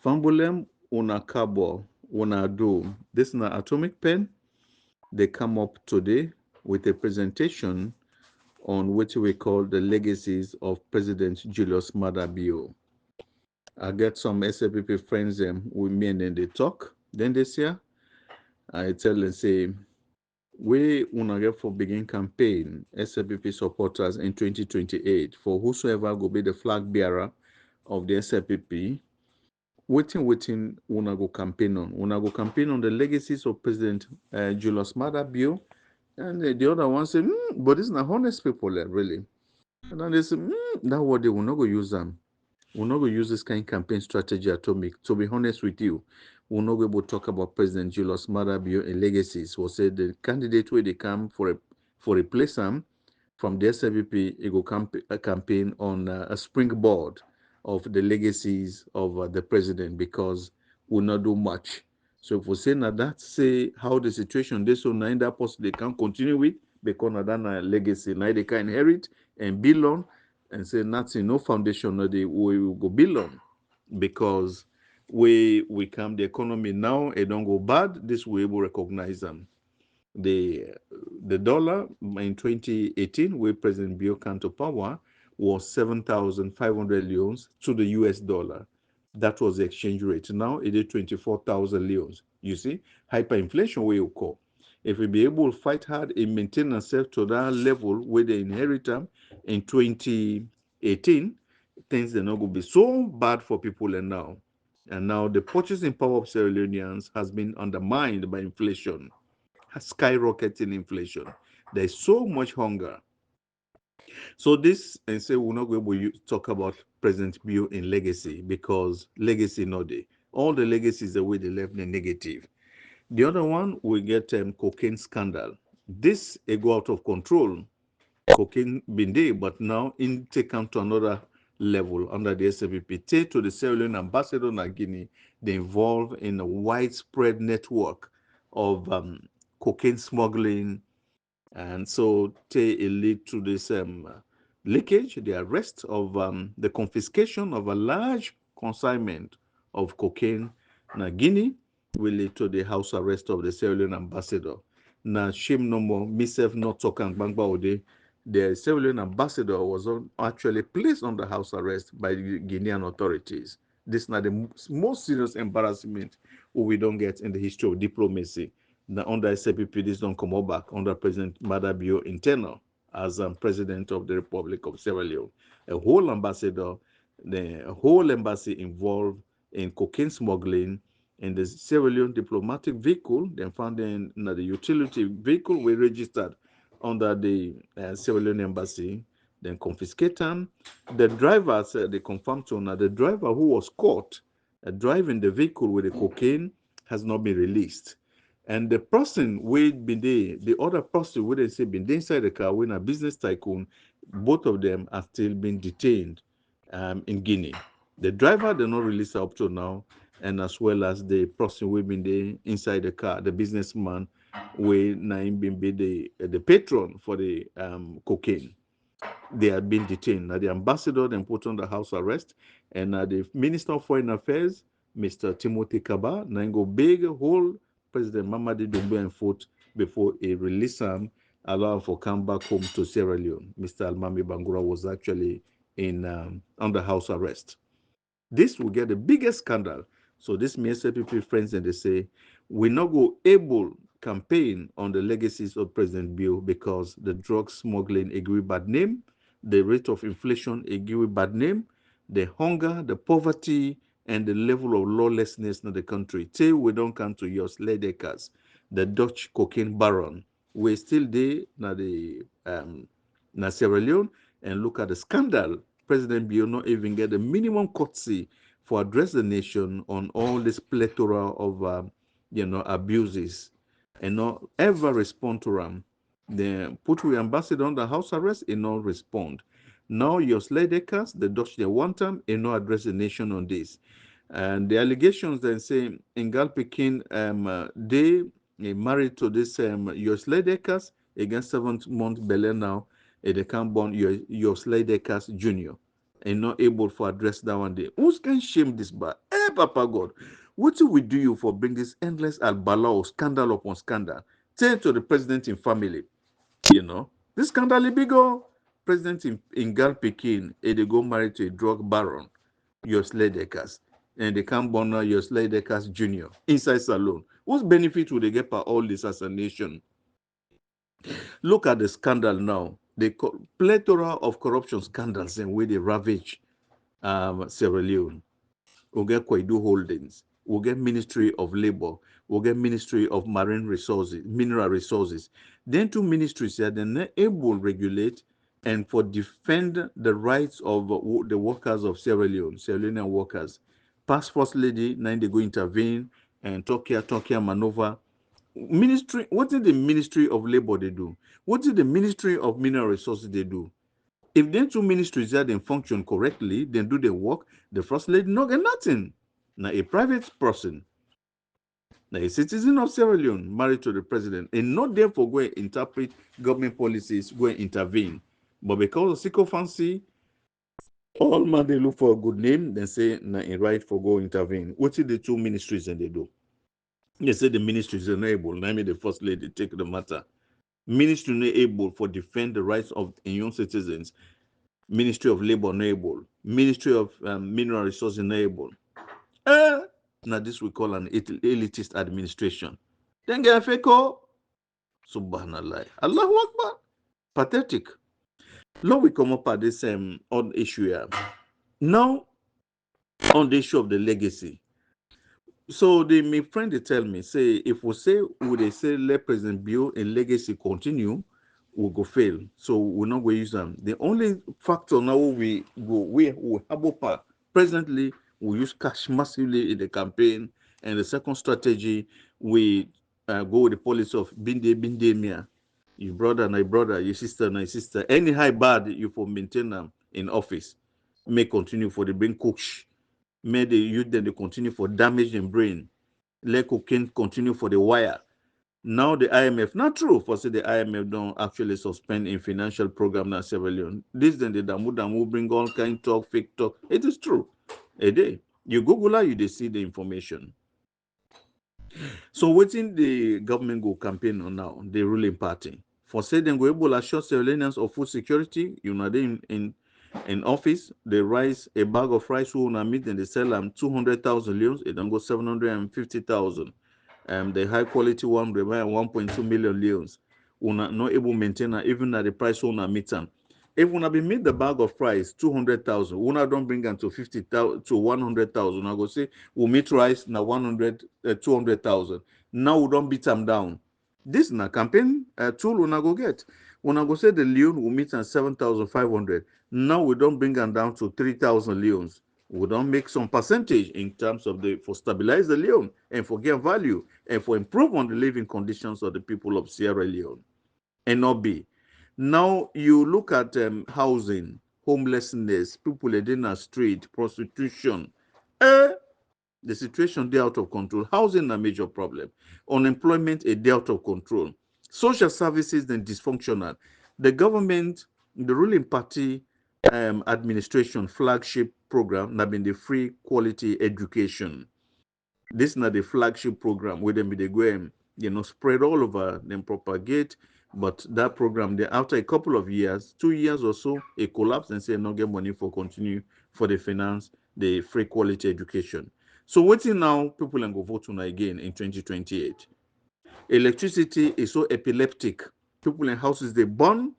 Fambulem una cabo una do. This is an atomic pen. They come up today with a presentation on what we call the legacies of President Julius Maada Bio. I get some SLPP friends with me and then they talk. Then this year, I tell them, say, we wanna get for begin campaign SLPP supporters in 2028 for whosoever will be the flag bearer of the SLPP. Waiting, wanna go campaign on. Wanna go campaign on the legacies of President Julius Maada Bio. And the other one say, but it's not honest people, really. And then they say, that what they will not go use them. We're not going to use this kind of campaign strategy atomic. To be honest with you, we're not going to talk about President Julius Maada Bio and legacies. We'll say the candidate where they come for replace him from the SLPP, it will campaign on a springboard of the legacies of the president because we'll not do much. So if we say now that say how the situation they so now in that post they can continue with because now that legacy now they can inherit and build on and say nothing, no foundation, no they we will go build on because we come the economy now, it don't go bad. This we will recognize them. The the dollar in 2018, where President Bill came to power, was 7,500 leons to the US dollar. That was the exchange rate. Now it is 24,000 leons. You see, hyperinflation we will call. If we be able to fight hard and maintain ourselves to that level where they inherit them in 2018, things are not going to be so bad for people and now. And now the purchasing power of Sierra Leoneans has been undermined by inflation, skyrocketing inflation. There's so much hunger. So this, and say we're not going to talk about President Bio in legacy because legacy not there. All the legacies the way they left the negative. The other one we get cocaine scandal. This it go out of control. Cocaine been there, but now in taken to another level under the SLPP. Take to the Sierra Leone ambassador in Guinea, they involved in a widespread network of cocaine smuggling, and so it lead to this leakage, the arrest of the confiscation of a large consignment of cocaine in Guinea will lead to the house arrest of the Sierra Leone ambassador. Now, shame no more, myself not talking Bangba Ode. The Sierra Leone ambassador was actually placed under house arrest by the Guinean authorities. This is not the most serious embarrassment we don't get in the history of diplomacy. Now, under SLPP, this don't come back under President Maada Bio internal as president of the Republic of Sierra Leone. A whole ambassador, the whole embassy involved in cocaine smuggling in the Sierra Leone diplomatic vehicle, then found in the utility vehicle we registered under the Sierra Leone embassy, then confiscate them. The driver, they confirmed to now, the driver who was caught driving the vehicle with the cocaine has not been released. And the person who been there, the other person who they say been there inside the car, when a business tycoon, both of them are still being detained in Guinea. The driver they not released up to now, and as well as the person who been there inside the car, the businessman, where Naim been be the patron for the cocaine. They had been detained. Now the ambassador then put on the house arrest, and the Minister of Foreign Affairs, Mr. Timothy Kaba, now go big whole President Mamadi Doumbouya and foot before he release him, allow him for come back home to Sierra Leone. Mr. Almami Bangura was actually in under house arrest. This will get the biggest scandal. So this means people friends and they say we not go able campaign on the legacies of President Bill because the drug smuggling agree bad name, the rate of inflation agree bad name, the hunger, the poverty, and the level of lawlessness in the country. Till we don't come to your Sledekers, the Dutch cocaine baron, we're still there na the na Sierra Leone, and look at the scandal. President Bill not even get the minimum courtesy for address the nation on all this plethora of abuses and not ever respond to them. The put the ambassador under house arrest and not respond. Now your Sledekers, the Dutch they want them and not address the nation on this. And the allegations then say Ngal Pekin they married to this your Sledekers against 7 month Belen now, they can born your Sledekers Jr. and not able to address that one day. Who can shame this bar? Eh, Papa God, what do we do you for bring this endless albala or scandal upon scandal? Turn to the president in family, you know. This scandal is big. Oh, president in Gal Pekin, they go married to a drug baron, your Sledekers, and they can't born your Sledekers Jr. inside salon. What benefit would they get by all this assassination? Look at the scandal now. The plethora of corruption scandals and where they ravage Sierra Leone. We'll get Kwaidu Holdings. We'll get Ministry of Labor. We'll get Ministry of Marine Resources, Mineral Resources. Then two ministries are then able to regulate and for defend the rights of the workers of Sierra Leonean workers. Past First Lady, now they go intervene and talk here maneuver. Ministry, what did the Ministry of Labor they do? What did the Ministry of Mineral Resources they do? If them two ministries that then function correctly, then do the work, the first lady not get nothing. Now a private person, now a citizen of Sierra Leone married to the president, and not therefore go and interpret government policies, go and intervene. But because of sycophancy, all man they look for a good name, then say na in right for go intervene. What is the two ministries and they do? They say the ministries are not able. Now the first lady take the matter. Ministry not able for defend the rights of young citizens. Ministry of Labor not able. Ministry of Mineral Resources not able. Now this we call an elitist administration. Then get a fake subhanallah. Allahu Akbar. Pathetic. Now we come up at this on issue here. Now on the issue of the legacy. So my friend they tell me, say if we say would they say let President Bio and legacy continue, will go fail. So we're not going to use them. The only factor now we have presently we use cash massively in the campaign, and the second strategy we go with the policy of binde mia. Your brother and my brother, your sister and my sister. Any high bad you for maintain them in office, may continue for the brain coach. May the youth then they continue for damage in brain. Let cocaine continue for the wire. Now the IMF, not true for say the IMF don't actually suspend in financial program na Sierra Leone. This then the damu bring all kind talk, fake talk. It is true. A day. You Google you they see the information. So waiting the government go campaign on now, the ruling party. For say them go able to assure Sierra Leoneans of food security, you know they in office, they rise a bag of rice who wanna meet and they sell them 200,000 leons, it don't go 750,000. The high quality one they buy 1.2 million leons. Una not able to maintain even at the price una meet them. If una be meet the bag of price 200,000, una don't bring them to 50,000 to 100,000. I go say we meet rice na 200,000. Now we don't beat them down. This na campaign tool una go get. Una go say the leon will meet at 7,500. Now we don't bring them down to 3,000 leons. We don't make some percentage in terms of the for stabilize the leon and for get value and for improve on the living conditions of the people of Sierra Leone and not be. Now you look at housing, homelessness, people in the street, prostitution. The situation they out of control. Housing a major problem. Unemployment a day out of control. Social services then dysfunctional. The government, the ruling party administration flagship program have been the free quality education. This is not the flagship program where them they go spread all over, then propagate. But that program, then after a couple of years, 2 years or so, it collapsed and say not get money for continue for the finance the free quality education. So waiting now, people can go vote on again in 2028. Electricity is so epileptic. People in houses they burn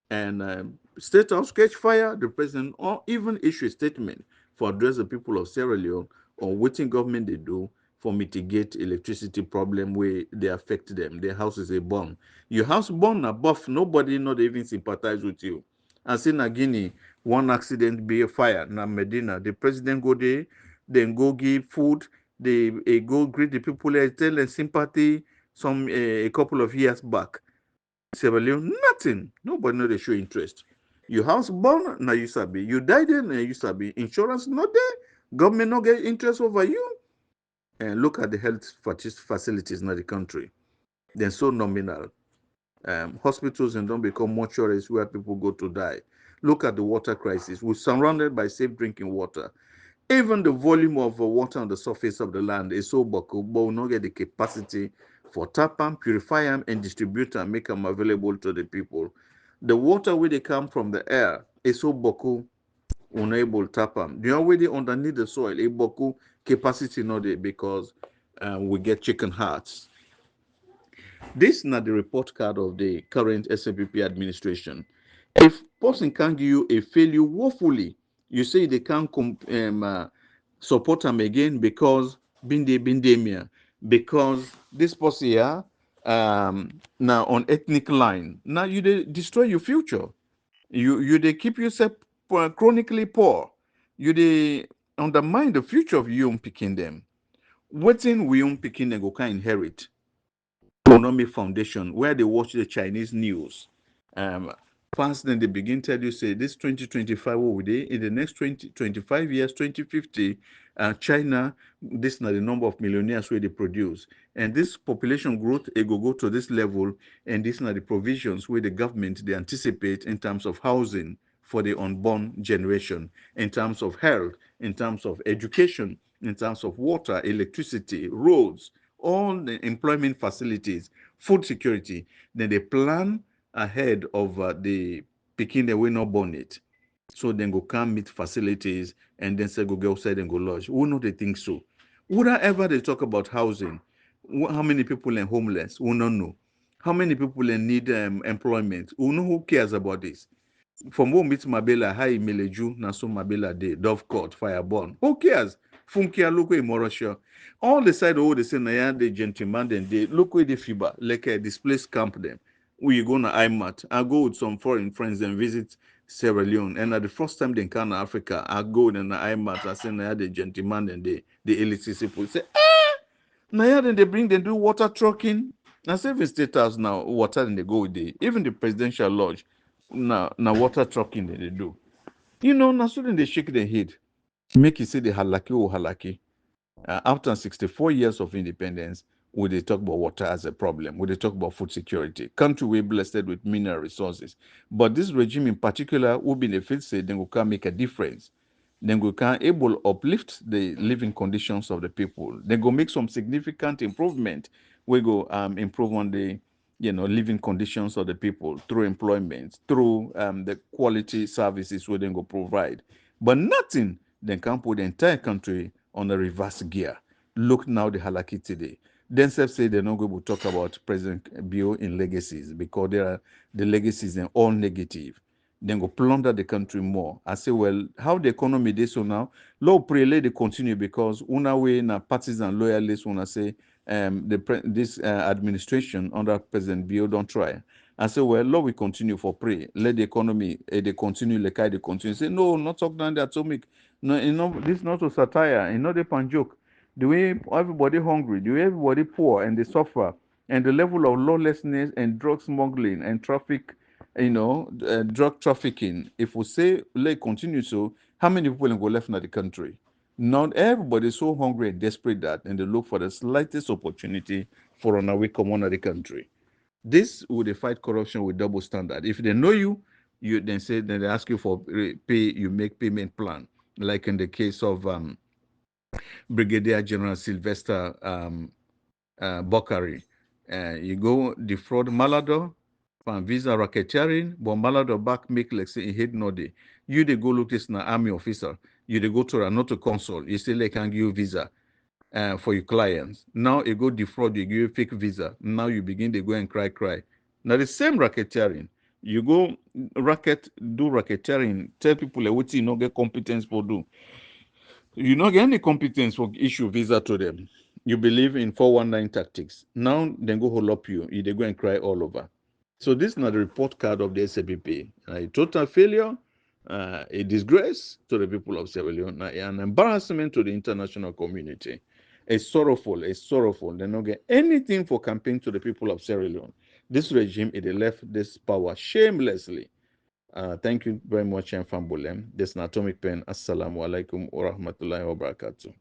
and State House catch fire. The president or even issue a statement for address the people of Sierra Leone on what government they do for mitigate electricity problem where they affect them. Their houses they burn. Your house burn above, nobody not even sympathize with you. And see na Guinea, one accident be a fire. Na Medina, the president go there, then go give food, they go greet the people, tell them sympathy some a couple of years back. Sierra Leone, nothing. Nobody know they show interest. Your house burn, now you sabi. You died in, now you sabi. Insurance not there. Government not get interest over you. And look at the health facilities in the country. They're so nominal. Hospitals and don't become mortuaries where people go to die. Look at the water crisis. We're surrounded by safe drinking water. Even the volume of water on the surface of the land is so buckle, but we not get the capacity for tap them, purify them, and distribute them, make them available to the people. The water where they come from the air is so buckle, unable tap them. The already underneath the soil, a buckle capacity not there because we get chicken hearts. This is not the report card of the current SNPP administration. If person can't give you a failure woefully, you say they can't support them again because bindemia, because this person here now on ethnic line. Now you destroy your future. You they keep yourself chronically poor. You they undermine the future of you picking them. Waiting we picking them go can inherit economic foundation where they watch the Chinese news. Um, First, then they begin tell you, say, this 2025, what we did in the next 25 years, 2050, China, this is not the number of millionaires where they produce. And this population growth, it will go to this level, and these are the provisions where the government, they anticipate in terms of housing for the unborn generation, in terms of health, in terms of education, in terms of water, electricity, roads, all the employment facilities, food security. Then they plan ahead of the picking the way not born it. So then go come meet facilities and then say go outside and go lodge. Who know they think so? Would I ever they talk about housing? How many people are homeless? Who don't know? How many people need employment? Who know who cares about this? From home meet Mabela, hi Meleju, na so Mabela de, Dove Court, Fireborn. Who cares? Funkia, look where Morosha. All the side, oh, they say, Naya, the gentleman, then they look where the FIBA, like a displaced camp them. We go na IMAT. I go with some foreign friends and visit Sierra Leone. And at the first time they come to Africa, I go in the IMAT, I say, Naya, the gentleman, and the Elitist people say, Naya, then they bring, they do water trucking. Now, seven status now, water, and they go with the, even the presidential lodge na water trucking that they do. You know, now so then they shake their head, make you say the halaki or halaki. After 64 years of independence, we they talk about water as a problem. We they talk about food security. Country we blessed with mineral resources, but this regime in particular, will be the field say then we can make a difference. Then we can able uplift the living conditions of the people. Then go make some significant improvement. We go improve on the living conditions of the people through employment, through the quality services we then go provide. But nothing then can put the entire country on a reverse gear. Look now the halaki today. Then self say they're not going to talk about President Bio in legacies because they are the legacies and all negative. Then go plunder the country more. I say, well, how the economy is so now? Low pray let it continue because una way na partisan loyalists wanna say this administration under President Bio don't try. I say, well, Lord, we continue for pray. Let the economy they continue, like I they continue. Say, no, not talk down the atomic. No, this is not a satire, not a pan joke. The way everybody hungry, the way everybody poor and they suffer, and the level of lawlessness and drug smuggling and traffic, drug trafficking. If we say let it continue so, how many people will go left in the country? Not everybody is so hungry and desperate that, and they look for the slightest opportunity for an away common of the country. This would they fight corruption with double standard. If they know you then they ask you for pay, you make payment plan, like in the case of Brigadier General Sylvester Bokari. You go defraud Malado from visa racketeering, but Malado back make like say in head no day. You they go look this na army officer. You they go to a not a consul. You say they can give you visa for your clients. Now you go defraud, you give you fake visa. Now you begin to go and cry. Now the same racketeering. You go do racketeering, tell people like what you not get competence for do. You not get any competence for issue visa to them. You believe in 419 tactics. Now then go hold up you. They go and cry all over. So this is not the report card of the SAPP. A total failure, a disgrace to the people of Sierra Leone, an embarrassment to the international community. It's sorrowful. They don't get anything for campaign to the people of Sierra Leone. This regime, it left this power shamelessly. Thank you very much, Fambulem. This is an Atomic Pen. Assalamu alaikum wa rahmatullahi wa barakatuh.